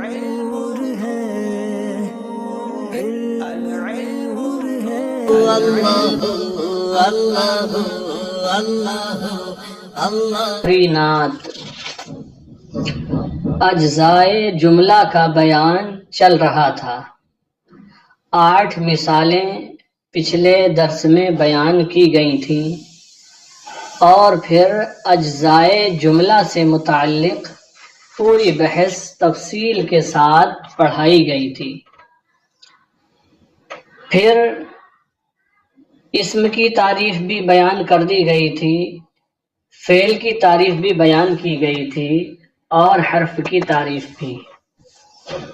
نور ہے نور ہے اللہ اللہ اللہ اللہ نعت اجزائے جملہ کا بیان چل رہا تھا۔ 8 مثالیں پچھلے درس میں بیان کی گئی تھیں اور پھر اجزائے جملہ سے متعلق پوری بحث تفصیل کے ساتھ پڑھائی گئی تھی۔ پھر اسم کی تعریف بھی بیان کر دی گئی تھی، فعل کی تعریف بھی بیان کی گئی تھی اور حرف کی تعریف بھی۔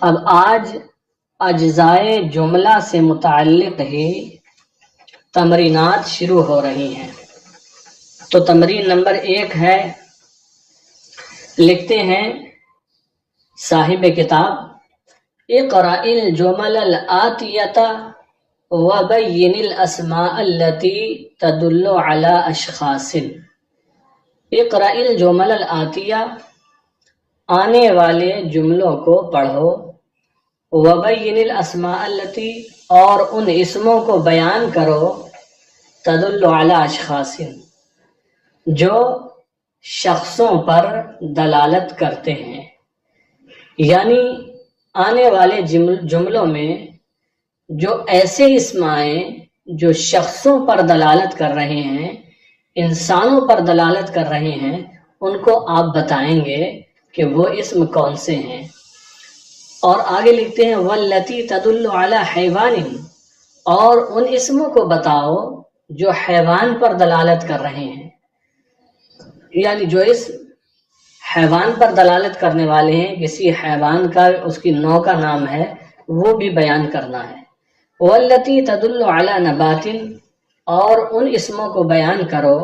اب آج اجزائے جملہ سے متعلق ہی تمرینات شروع ہو رہی ہیں۔ تو تمرین نمبر 1 ہے، لکھتے ہیں صاحب کتاب: اقرأ الجمل الآتیۃ وبین الاسماء التي تدل على اشخاص۔ اقرأ الجمل الآتیہ، آنے والے جملوں کو پڑھو، وبین الاسماء التي، اور ان اسموں کو بیان کرو، تدل علی اشخاص، جو شخصوں پر دلالت کرتے ہیں۔ یعنی آنے والے جملوں میں جو ایسے اسم آئیں جو شخصوں پر دلالت کر رہے ہیں، انسانوں پر دلالت کر رہے ہیں، ان کو آپ بتائیں گے کہ وہ اسم کون سے ہیں۔ اور آگے لکھتے ہیں والتی تدل علی حیوان، اور ان اسموں کو بتاؤ جو حیوان پر دلالت کر رہے ہیں، یعنی جو اسم حیوان پر دلالت کرنے والے ہیں، کسی حیوان کا اس کی نوع کا نام ہے، وہ بھی بیان کرنا ہے۔ والتی تدل علی نبات، اور ان اسموں کو بیان کرو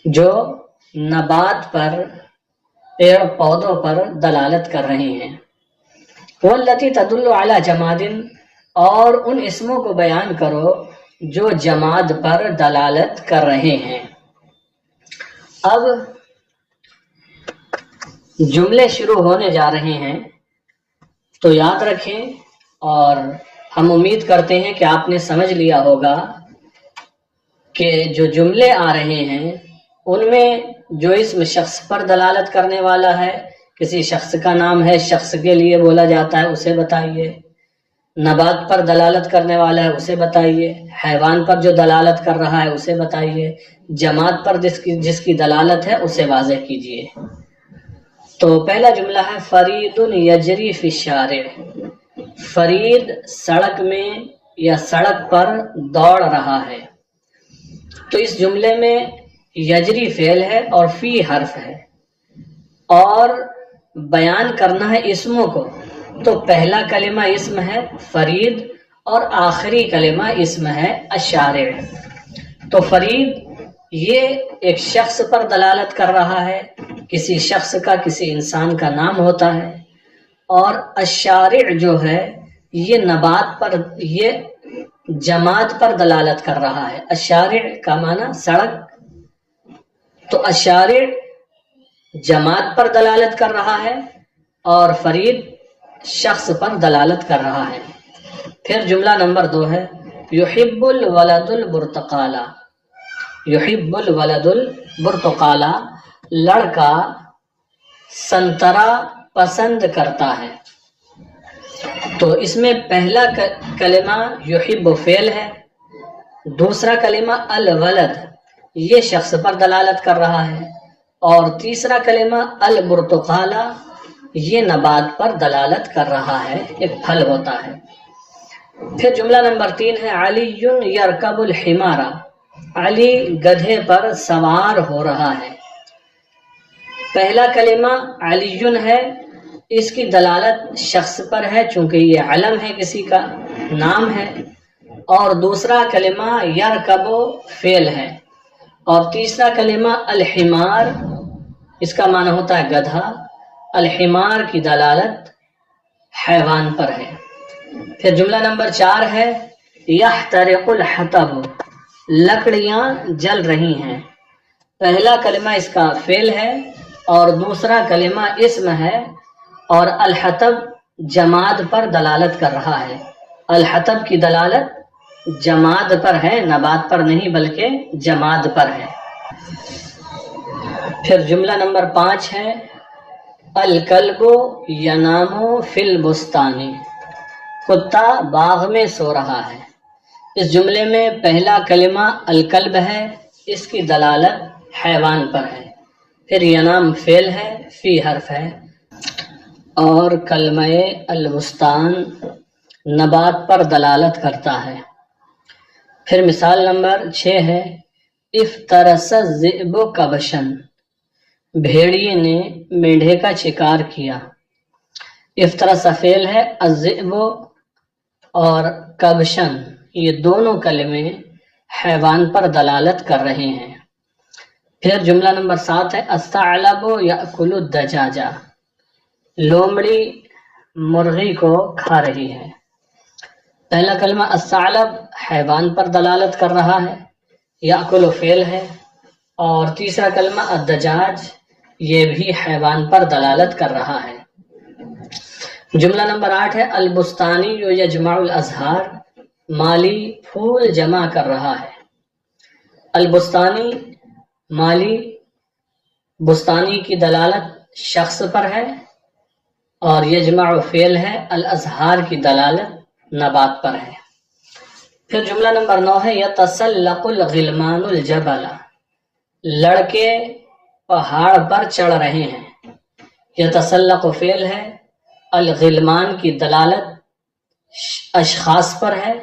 جو نبات پر، پیڑ پودوں پر دلالت کر رہے ہیں۔ والتی تدل علی جماد، اور ان اسموں کو بیان کرو جو جماد پر دلالت کر رہے ہیں۔ اب جملے شروع ہونے جا رہے ہیں، تو یاد رکھیں، اور ہم امید کرتے ہیں کہ آپ نے سمجھ لیا ہوگا کہ جو جملے آ رہے ہیں ان میں جو اسم شخص پر دلالت کرنے والا ہے، کسی شخص کا نام ہے، شخص کے لیے بولا جاتا ہے، اسے بتائیے۔ نبات پر دلالت کرنے والا ہے، اسے بتائیے۔ حیوان پر جو دلالت کر رہا ہے اسے بتائیے۔ جماد پر جس کی دلالت ہے اسے واضح کیجیے۔ تو پہلا جملہ ہے فرید یجری فی الشارع۔ فرید سڑک میں یا سڑک پر دوڑ رہا ہے۔ تو اس جملے میں یجری فعل ہے اور فی حرف ہے، اور بیان کرنا ہے اسموں کو۔ تو پہلا کلمہ اسم ہے فرید اور آخری کلمہ اسم ہے الشارع۔ تو فرید یہ ایک شخص پر دلالت کر رہا ہے، کسی شخص کا، کسی انسان کا نام ہوتا ہے۔ اور الشارع جو ہے یہ نبات پر، یہ جماد پر دلالت کر رہا ہے۔ الشارع کا معنی سڑک، تو الشارع جماد پر دلالت کر رہا ہے اور فرید شخص پر دلالت کر رہا ہے۔ پھر جملہ نمبر 2 ہے یحب الولد البرتقال۔ یحب الولد البرتقال، لڑکا سنترا پسند کرتا ہے۔ تو اس میں پہلا کلمہ یحب فعل ہے، دوسرا کلمہ الولد یہ شخص پر دلالت کر رہا ہے، اور تیسرا کلمہ البرتقال یہ نبات پر دلالت کر رہا ہے، ایک پھل ہوتا ہے۔ پھر جملہ نمبر 3 ہے علی یرکب الحمار۔ علی گدھے پر سوار ہو رہا ہے۔ پہلا کلمہ علی ہے، اس کی دلالت شخص پر ہے چونکہ یہ علم ہے، کسی کا نام ہے، اور دوسرا کلمہ یرکب فعل ہے، اور تیسرا کلمہ الحمار، اس کا معنی ہوتا ہے گدھا۔ الحمار کی دلالت حیوان پر ہے۔ پھر جملہ نمبر 4 ہے یحترق الحطب۔ لکڑیاں جل رہی ہیں۔ پہلا کلمہ اس کا فعل ہے اور دوسرا کلمہ اسم ہے، اور الحطب جماد پر دلالت کر رہا ہے. الحطب کی دلالت جماد پر ہے، نبات پر نہیں بلکہ جماد پر ہے. پھر جملہ نمبر 5 ہے الکلب ینام فی البستان. کتا باغ میں سو رہا ہے. اس جملے میں پہلا کلمہ الکلب ہے، اس کی دلالت حیوان پر ہے. پھر ینام فعل ہے، فی حرف ہے، اور کلمہ البستان نبات پر دلالت کرتا ہے. پھر مثال نمبر 6 ہے افترس الذئب کبشن. بھیڑیے نے مینڈھے کا شکار کیا. افترس فعل ہے، الذئب اور کبشن یہ دونوں کلمے حیوان پر دلالت کر رہے ہیں. پھر جملہ نمبر 7 ہے الثعلب یأکل الدجاجہ. لومڑی مرغی کو کھا رہی ہے. پہلا کلمہ الثعلب حیوان پر دلالت کر رہا ہے، یأکل فعل ہے، اور تیسرا کلمہ الدجاج یہ بھی حیوان پر دلالت کر رہا ہے. جملہ نمبر 8 ہے البستانی یجمع الازہار. مالی پھول جمع کر رہا ہے. البستانی مالی بستانی کی دلالت شخص پر ہے، اور یجمع فعل ہے، الازہار کی دلالت نبات پر ہے. پھر جملہ نمبر 9 ہے یتسلق الغلمان الجبل. لڑکے پہاڑ پر چڑھ رہے ہیں. یتسلق فعل ہے، الغلمان کی دلالت اشخاص پر ہے،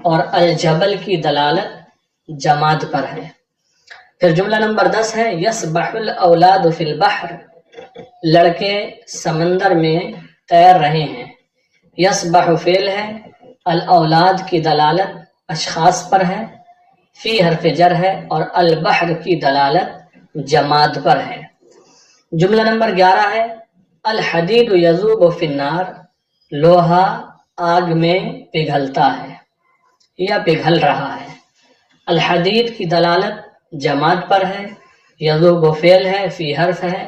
اور الجبل کی دلالت جماد پر ہے. پھر جملہ نمبر 10 ہے یسبح الاولاد فی البحر. لڑکے سمندر میں تیر رہے ہیں. یسبح فعل ہے، الاولاد کی دلالت اشخاص پر ہے، فی حرف جر ہے، اور البحر کی دلالت جماد پر ہے. جملہ نمبر 11 ہے الحدید یذوب فی النار. لوہا آگ میں پگھلتا ہے یا پگھل رہا ہے. الحدید کی دلالت جماد پر ہے، یذوب فعل ہے، فی حرف ہے،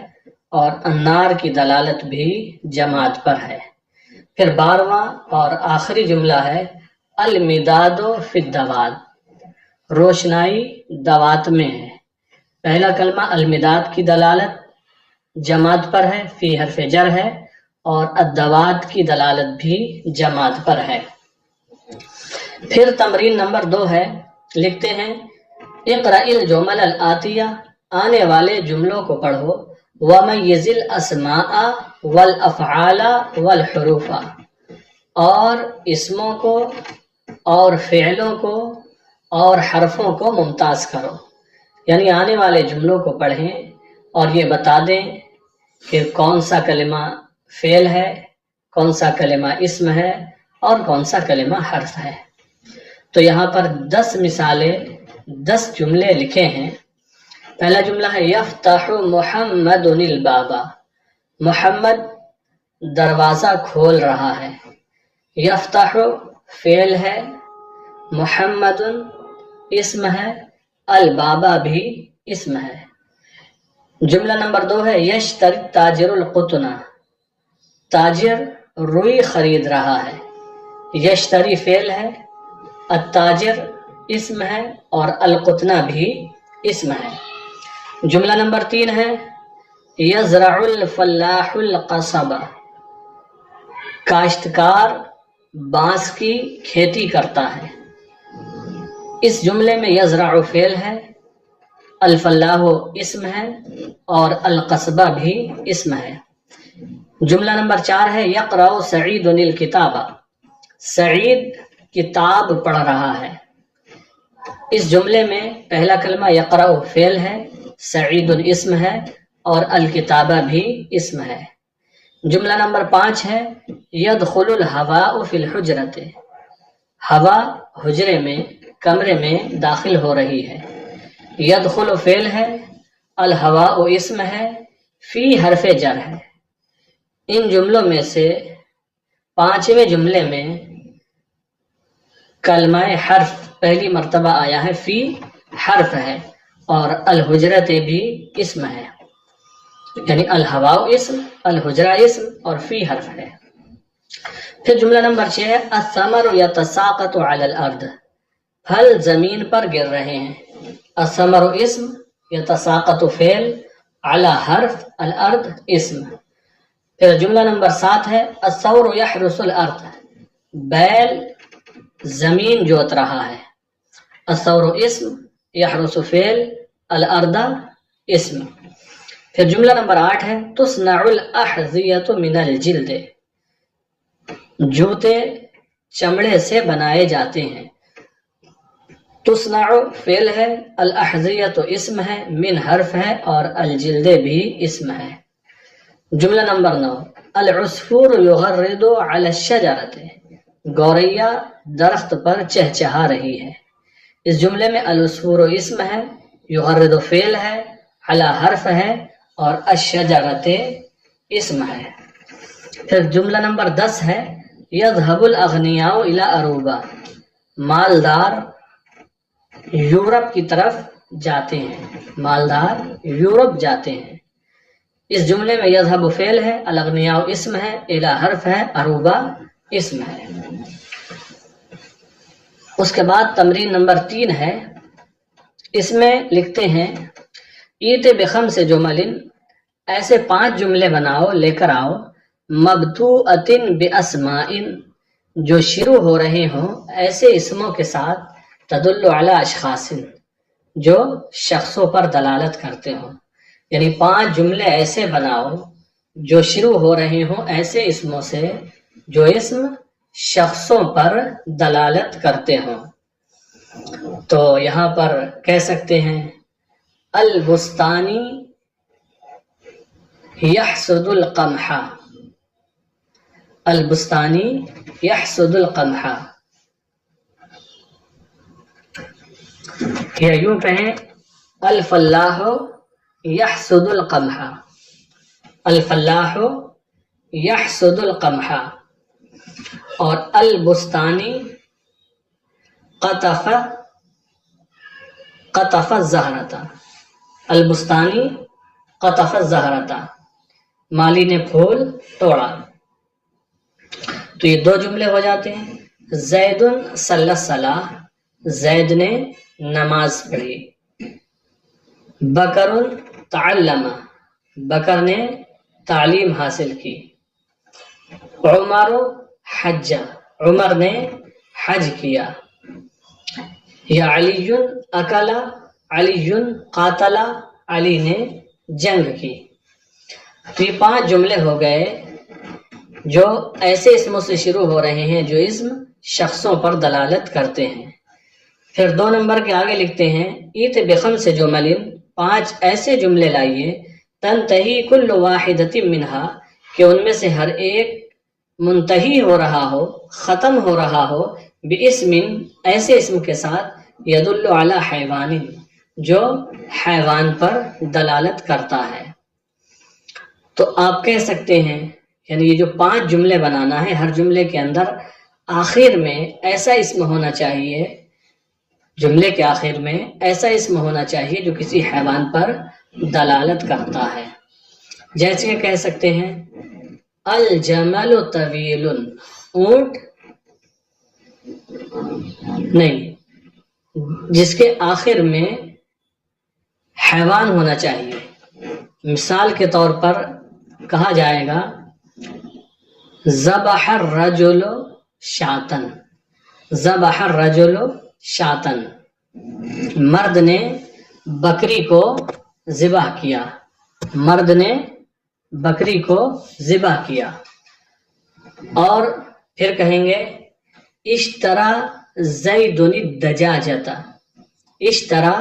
اور النار کی دلالت بھی جماد پر ہے. پھر 12واں اور آخری جملہ ہے المداد فی الدوات. روشنائی دوات میں ہے. پہلا کلمہ المداد کی دلالت جماد پر ہے، فی حرف جر ہے، اور الدوات کی دلالت بھی جماد پر ہے. پھر تمرین نمبر 2 ہے، لکھتے ہیں اقرأ الجمل الآتیہ. آنے والے جملوں کو پڑھو. ومیز الاسماء والافعال والحروف. اور اسموں کو اور فعلوں کو اور حرفوں کو ممتاز کرو. یعنی آنے والے جملوں کو پڑھیں اور یہ بتا دیں کہ کون سا کلمہ فعل ہے، کون سا کلمہ اسم ہے، اور کون سا کلمہ حرف ہے. تو یہاں پر 10 مثالیں 10 جملے لکھے ہیں. پہلا جملہ ہے یفتح محمد الباب. محمد دروازہ کھول رہا ہے. یفتح فعل ہے، محمد اسم ہے، البابا بھی اسم ہے. جملہ نمبر 2 ہے یشتری تاجر القطن. تاجر روئی خرید رہا ہے. یشتری فعل ہے، التاجر اسم ہے، اور القطن بھی اسم ہے. جملہ نمبر 3 ہے یزرع الفلاح القصب. کاشتکار بانس کی کھیتی کرتا ہے. اس جملے میں یزرع فعل ہے، الفلاح اسم ہے، اور القصبہ بھی اسم ہے. جملہ نمبر 4 ہے یقرأ سعید الکتاب. سعید کتاب پڑھ رہا ہے. اس جملے میں پہلا کلمہ یقرأ فعل ہے، سعید اسم ہے، اور الکتابہ بھی اسم ہے. جملہ نمبر 5 ہے یدخل الہواء فی الحجرۃ. ہوا حجرے میں، کمرے میں داخل ہو رہی ہے. یدخل فعل ہے، الہواء اسم ہے، فی حرف جر ہے. ان جملوں میں سے 5ویں جملے میں کلمہ حرف پہلی مرتبہ آیا ہے، فی حرف ہے، اور الحجرت بھی اسم ہے. یعنی الہوا اسم، الحجرہ اسم اور فی حرف ہے۔ پھر جملہ نمبر 6 ہے الثمر یتساقط علی الارض، پھل زمین پر گر رہے ہیں۔ الثمر اسم، یتساقط فعل، علی حرف، الارض اسم۔ پھر جملہ نمبر 7 ہے الثور یحرس الارض، بیل زمین جوت رہا ہے۔ الثور اسم، یحرس فعل، الارض اسم۔ پھر جملہ نمبر 8 ہے تصنع الاحذیۃ من الجلد، جوتے چمڑے سے بنائے جاتے ہیں۔ تصنع فعل ہے، الاحذیۃ اسم ہے، من حرف ہے اور الجلد بھی اسم ہے۔ جملہ نمبر 9 العصفور یغرد علی الشجرۃ، گوریا درخت پر چہچہا رہی ہے۔ اس جملے میں العصفور اسم ہے، یغرد فعل ہے، علی حرف ہے اور الشجرۃ اسم ہے۔ پھر جملہ نمبر 10 ہے یذهب الاغنیاء الی اروبا، مالدار یورپ کی طرف جاتے ہیں، مالدار یورپ جاتے ہیں۔ اس جملے میں یذهب فعل ہے، الاغنیاء اسم ہے، الی حرف ہے، اروبا اسم ہے۔ اس کے بعد تمرین نمبر 3 ہے، اس میں لکھتے ہیں ایت بخمس جمل، ایسے 5 جملے بناؤ، لے کر آؤ، مبتوءۃ باسماء، جو شروع ہو رہے ہوں ایسے اسموں کے ساتھ، تدل علی اشخاص، جو شخصوں پر دلالت کرتے ہوں۔ یعنی 5 جملے ایسے بناؤ جو شروع ہو رہے ہوں ایسے اسموں سے جو اسم شخصوں پر دلالت کرتے ہوں۔ تو یہاں پر کہہ سکتے ہیں البستانی یحصد القمح، البستانی یحصد القمح، یا یوں کہیں الفلاح یحصد القمح، الفلاح یحصد القمح۔ اور البستانی قطف الزہرۃ، البستانی قطف الزہرۃ، مالی نے پھول توڑا۔ تو یہ 2 جملے ہو جاتے ہیں۔ زید صلی الصلاۃ، زید نے نماز پڑھی۔ بکر تعلم، بکر نے تعلیم حاصل کی۔ عمر حج، عمر نے حج کیا۔ یا علی اکل، علی قاتل، علی نے جنگ کی۔ تو یہ 5 جملے ہو گئے جو ایسے اسموں سے شروع ہو رہے ہیں جو اسم شخصوں پر دلالت کرتے ہیں۔ پھر 2 نمبر کے آگے لکھتے ہیں ایت بخمس جمل، 5 ایسے جملے لائیے، تنتہی کل واحدۃ منہا، کہ ان میں سے ہر ایک منتہی ہو رہا ہو، ختم ہو رہا ہو، باسم، ایسے اسم کے ساتھ، یدل علی حیوان، جو حیوان پر دلالت کرتا ہے۔ تو آپ کہہ سکتے ہیں یعنی یہ جو 5 جملے بنانا ہے، ہر جملے کے اندر آخر میں ایسا اسم ہونا چاہیے، جملے کے آخر میں ایسا اسم ہونا چاہیے جو کسی حیوان پر دلالت کرتا ہے۔ جیسے کہ کہہ سکتے ہیں الجمل طویل، اونٹ نہیں، جس کے آخر میں حیوان ہونا چاہیے۔ مثال کے طور پر کہا جائے گا ذبح الرجل شاطن، ذبح الرجل شاطن، مرد نے بکری کو ذبح کیا، مرد نے بکری کو ذبح کیا۔ اور پھر کہیں گے اشترى زید الدجاجۃ، اشترى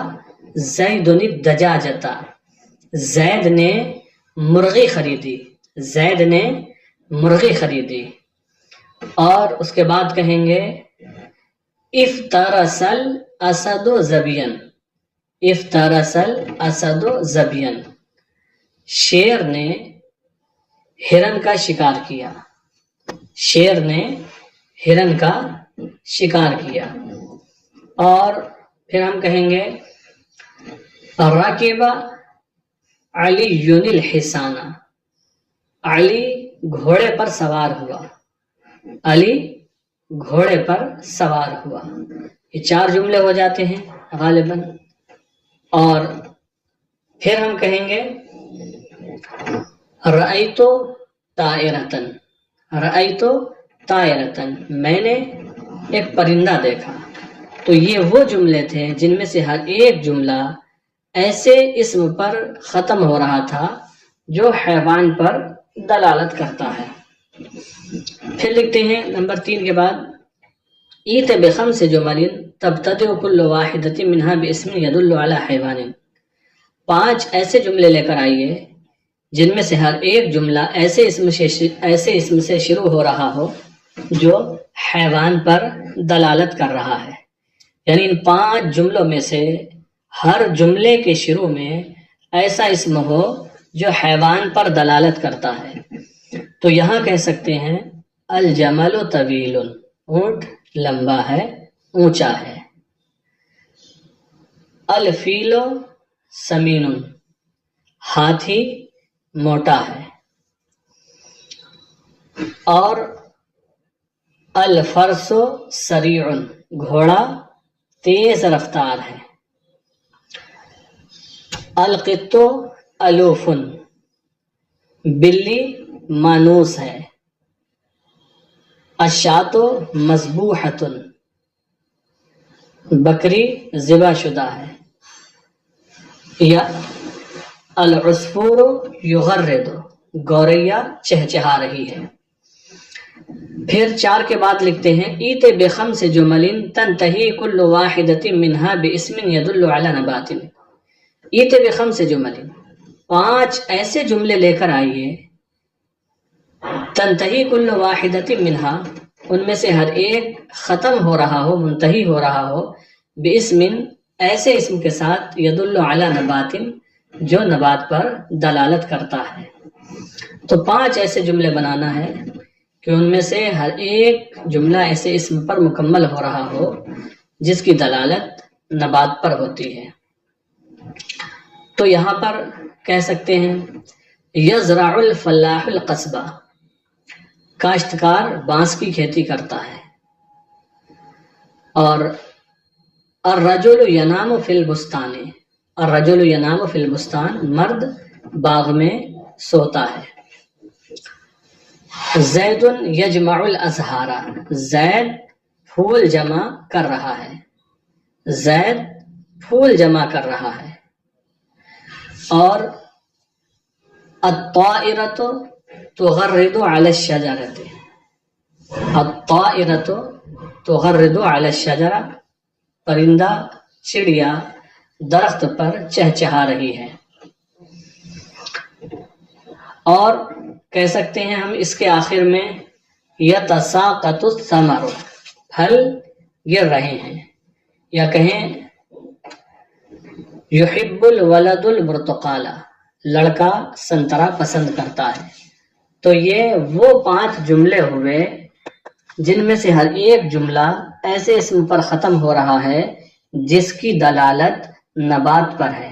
زید الدجاجۃ، زید نے مرغی خریدی، زید نے مرغی خریدی۔ اور اس کے بعد کہیں گے افترس الاسد ظبیا، افترس الاسد ظبیا، شیر نے ہرن کا شکار کیا، شیر نے ہرن کا شکار کیا۔ اور پھر ہم کہیں گے رکب علی الحسان، علی گھوڑے پر سوار ہوا، علی گھوڑے پر سوار ہوا. یہ 4 جملے ہو جاتے ہیں غالباً. اور پھر ہم کہیں گے رأیتو طائرتن، رأیتو طائرتن، میں نے ایک پرندہ دیکھا. تو یہ وہ جملے تھے جن میں سے ہر ایک جملہ ایسے اسم پر ختم ہو رہا تھا جو حیوان پر دلالت کرتا ہے. پھر لکھتے ہیں نمبر 3 کے بعد ایت بخمس جمل تبتدئ کل واحدۃ منها باسم يدل على حیوان. 5 ایسے جملے لے کر آئیے جن میں سے ہر ایک جملہ ایسے اسم سے شروع ہو رہا ہو جو حیوان پر دلالت کر رہا ہے. یعنی ان 5 جملوں میں سے ہر جملے کے شروع میں ایسا اسم ہو جو حیوان پر دلالت کرتا ہے. تو یہاں کہہ سکتے ہیں الجمل طویل، اونٹ لمبا ہے، اونچا ہے. الفیل سمین، ہاتھی موٹا ہے. اور الفرس سریع، گھوڑا تیز رفتار ہے. القط الوف، بلی مانوس ہے. الشاۃ مذبوحۃ، بکری ذبح شدہ ہے. یا العصفور یغرد، گوریا چہچہا رہی ہے. پھر 4 کے بعد لکھتے ہیں ایت بخمس جمل تنتہی کل واحدۃ منها باسم يدل على نبات. ایت بخمس جمل، 5 ایسے جملے لے کر آئیے تنتہی کل واحدۃ منها، ان میں سے ہر ایک ختم ہو رہا ہو، منتہی ہو رہا ہو، باسم ایسے اسم کے ساتھ یدل علی نبات جو نبات پر دلالت کرتا ہے. تو 5 ایسے جملے بنانا ہے کہ ان میں سے ہر ایک جملہ ایسے اسم پر مکمل ہو رہا ہو جس کی دلالت نبات پر ہوتی ہے. تو یہاں پر کہہ سکتے ہیں یزرع الفلاح القصبہ، کاشتکار بانس کی کھیتی کرتا ہے. اور الرجل ینام فی البستان، الرجل ینام فی البستان، مرد باغ میں سوتا ہے. زید یجمع الازہار، زید پھول جمع کر رہا ہے، زید پھول جمع کر رہا ہے. اور الطائرۃ تغرد علی الشجرۃ، الطائرۃ تغرد علی الشجرہ، پرندہ چڑیا درخت پر چہچہا رہی ہے. اور کہہ سکتے ہیں ہم اس کے آخر میں یتساقط الثمر، پھل گر رہے ہیں. یا کہیں یحب الولد البرتقال، لڑکا سنترا پسند کرتا ہے. تو یہ وہ 5 جملے ہوئے جن میں سے ہر ایک جملہ ایسے اسم پر ختم ہو رہا ہے جس کی دلالت نبات پر ہے.